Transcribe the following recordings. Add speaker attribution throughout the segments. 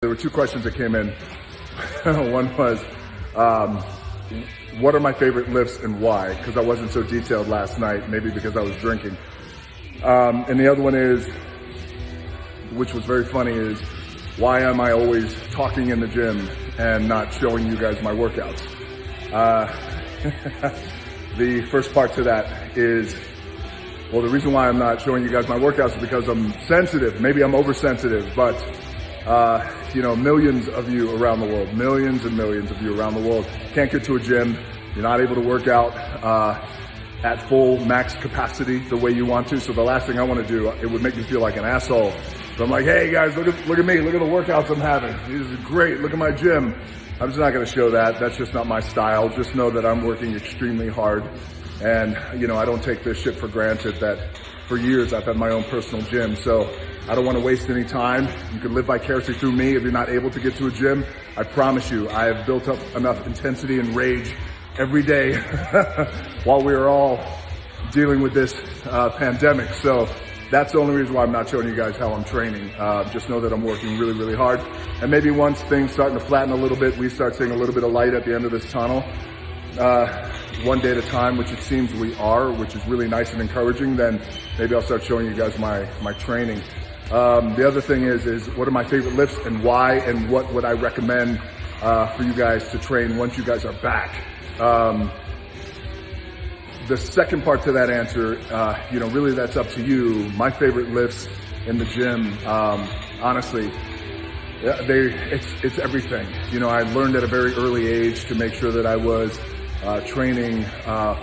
Speaker 1: there were two questions that came in. One was, what are my favorite lifts and why? Because I wasn't so detailed last night, maybe because I was drinking. And the other one is, which was very funny, is why am I always talking in the gym and not showing you guys my workouts? The first part to that is, well, the reason why I'm not showing you guys my workouts is because I'm sensitive. Maybe I'm oversensitive, but you know, millions of you around the world, millions and millions of you around the world can't get to a gym. You're not able to work out at full max capacity the way you want to. So the last thing I want to do, it would make me feel like an asshole. So I'm like, hey guys, look at me, look at the workouts I'm having. This is great, look at my gym. I'm just not going to show that. That's just not my style. Just know that I'm working extremely hard. And, you know, I don't take this shit for granted that for years I've had my own personal gym. So I don't want to waste any time. You can live vicariously through me if you're not able to get to a gym. I promise you, I have built up enough intensity and rage every day while we are all dealing with this pandemic. So that's the only reason why I'm not showing you guys how I'm training. Just know that I'm working really, really hard. And maybe once things starting to flatten a little bit, we start seeing a little bit of light at the end of this tunnel, one day at a time, which it seems we are, which is really nice and encouraging, then maybe I'll start showing you guys my training. The other thing is what are my favorite lifts and why, and what would I recommend for you guys to train once you guys are back? The second part to that answer, you know, really that's up to you. My favorite lifts in the gym, honestly, it's everything. You know, I learned at a very early age to make sure that I was training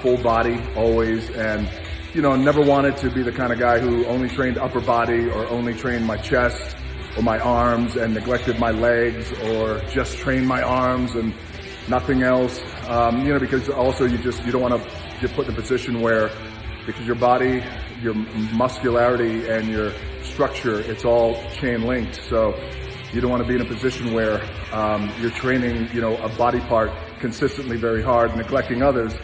Speaker 1: full body always, and you know, never wanted to be the kind of guy who only trained upper body or only trained my chest or my arms and neglected my legs, or just trained my arms and nothing else. You know, because also you don't want to get put in a position where, because your body, your muscularity and your structure, it's all chain linked. So you don't want to be in a position where you're training, you know, a body part consistently very hard, neglecting others,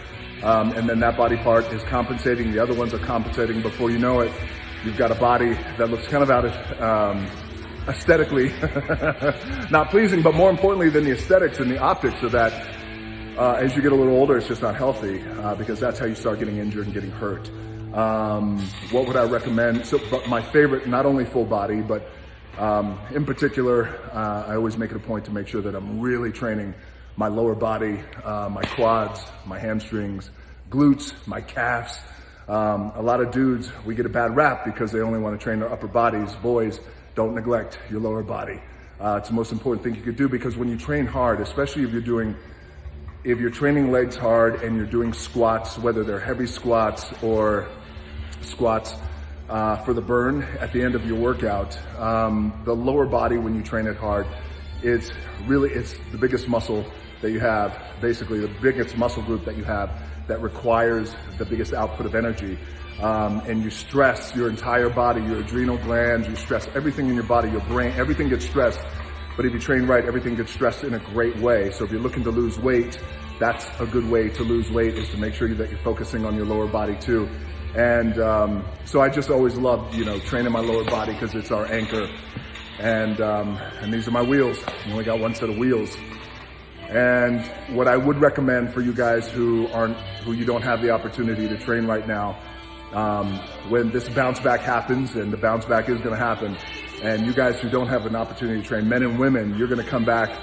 Speaker 1: and then that body part is compensating, the other ones are compensating. Before you know it, you've got a body that looks kind of out of aesthetically not pleasing, but more importantly than the aesthetics and the optics of that, as you get a little older, it's just not healthy, because that's how you start getting injured and getting hurt. What would I recommend? So, but my favorite, not only full body, but in particular, I always make it a point to make sure that I'm really training my lower body, my quads, my hamstrings, glutes, my calves. A lot of dudes, we get a bad rap because they only want to train their upper bodies. Boys, don't neglect your lower body. It's the most important thing you could do, because when you train hard, especially if you're training legs hard and you're doing squats, whether they're heavy squats or squats for the burn at the end of your workout, the lower body, when you train it hard, it's the biggest muscle that you have, basically the biggest muscle group that you have that requires the biggest output of energy. And you stress your entire body, your adrenal glands, you stress everything in your body, your brain, everything gets stressed. But if you train right, everything gets stressed in a great way. So if you're looking to lose weight, that's a good way to lose weight, is to make sure that you're focusing on your lower body too. And so I just always loved, you know, training my lower body because it's our anchor. And these are my wheels. You only got one set of wheels. And what I would recommend for you guys who you don't have the opportunity to train right now, when this bounce back happens, and the bounce back is going to happen, and you guys who don't have an opportunity to train, men and women, you're going to come back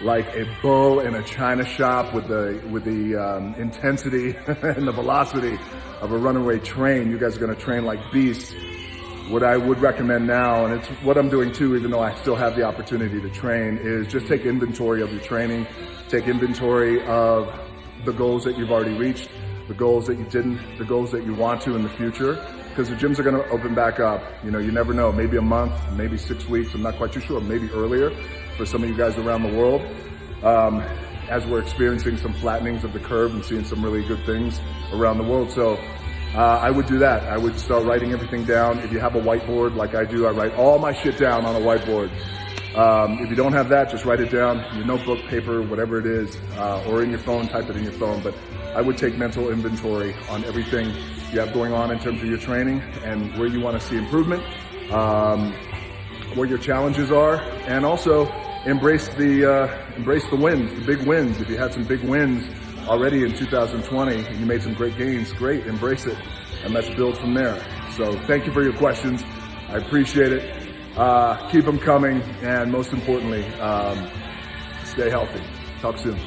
Speaker 1: like a bull in a china shop with the intensity and the velocity of a runaway train. You guys are going to train like beasts. What I would recommend now, and it's what I'm doing too, even though I still have the opportunity to train, is just take inventory of your training, take inventory of the goals that you've already reached, the goals that you didn't, the goals that you want to in the future, because the gyms are going to open back up. You know, you never know, maybe a month, maybe 6 weeks, I'm not quite too sure, maybe earlier for some of you guys around the world, as we're experiencing some flattenings of the curve and seeing some really good things around the world. So I would do that. I would start writing everything down. If you have a whiteboard like I do, I write all my shit down on a whiteboard. If you don't have that, just write it down, your notebook, paper, whatever it is, or in your phone, type it in your phone. But I would take mental inventory on everything you have going on in terms of your training and where you want to see improvement, what your challenges are, and also embrace the wins, the big wins. If you had some big wins already in 2020 and you made some great gains, great, embrace it, and let's build from there. So thank you for your questions. I appreciate it. Keep them coming, and most importantly, stay healthy. Talk soon.